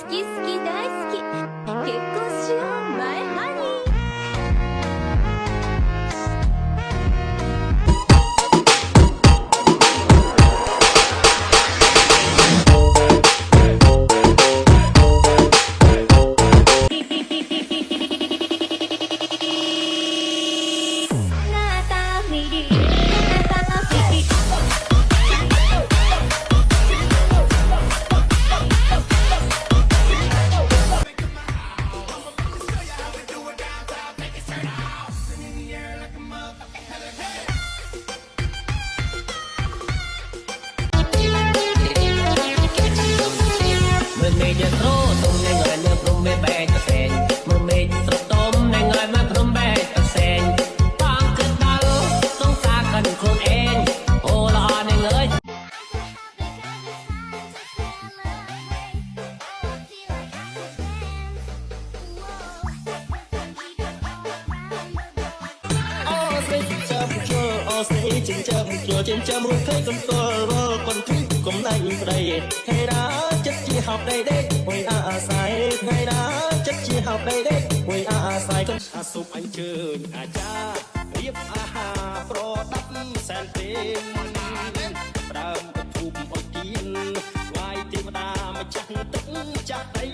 き好き大好き結婚しようマイハニーមេឃត្រទុំនៅងើយមើលព្រំមេបែកតសែងមើលមេឃត្រទុំនៅងើយមើលព្រំបែកតសែងបងគិតដល់សងសាកិនខ្លួនឯងអូល្អនៅងើយអូស្រីចិញ្ចឹមជួយអូស្រីចិញ្ចឹមជួយចិញ្ចឹមរួចឃើញកន្ទល់រលកន្ទ្រីកុំដៃប្តីហេរ៉ាចិត្តជាហោបដៃដេកមួយអាស្រ័យថ្ងៃណាចិត្តជាហោបដៃដេកមួយអាស្រ័យកុំអាសុបអញ្ជើញអាចារ្យរៀបអាហារប្រដាប់សែនពេញដើមបធូបអុយទៀនថ្វាយទេវតាម្ចាស់ទឹកចាស់ដី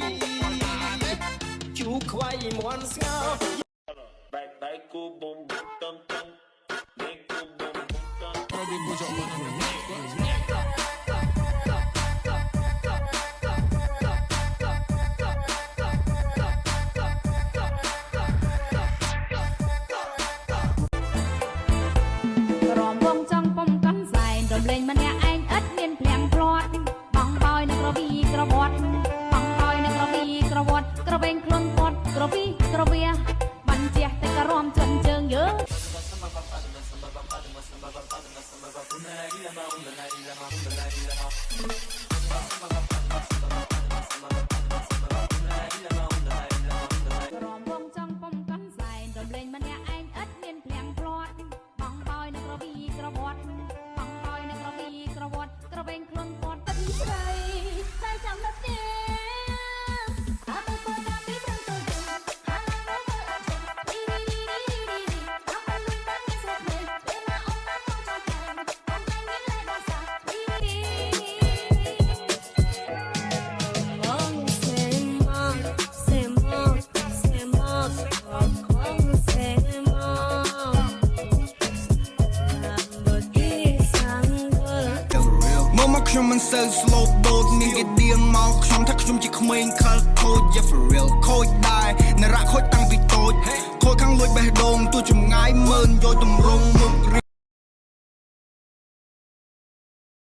ជូខ្វៃមន់ស្ងោបែកបែកគូបំតំតំបែកគូបំតំប្រវិបុចមកលេងម្នាក់ឯងឥតមានភ្លៀងភ្លាត់បងបោយនឹងក្រវីក្រវត្តបងបោយនឹងក្រវីក្រវត្តក្រវែងខ្លួនពត់ក្រវីក្រវាបាញ់ជះតែក៏រំជន់ជើងយើរំវងចង់ពុំកាន់សែងរំលេងម្នាក់ឯងឥតមានភ្លៀងភ្លាត់បងបោយនឹងក្រវីក្រវត្តក្រវត្តក្រវែងខ្លួនពត់ទឹកស្រីតែចាំដល់ទេអត់ទៅકોઈណាពីប្រឹងទៅអាឡានទៅអត់ទេរីរីរីរីរីអត់ទៅមិនបានស្រុកនេះពេលណាអូនមកចង់ចាំតាមតែមានលេបសារីរីអូសេមកសេមកសេមកអត់ខំសេមកមកខ្ញុំមិនសូវ slow ដូចមានគេឌៀនមកខ្ញុំថាខ្ញុំជាក្មេងខលខូច yeah for real ខូចដែរនរៈខូចតាំងពីតូចខូចខាងលួចបេះដូងទោះចម្ងាយមើលយកតម្រងមុខ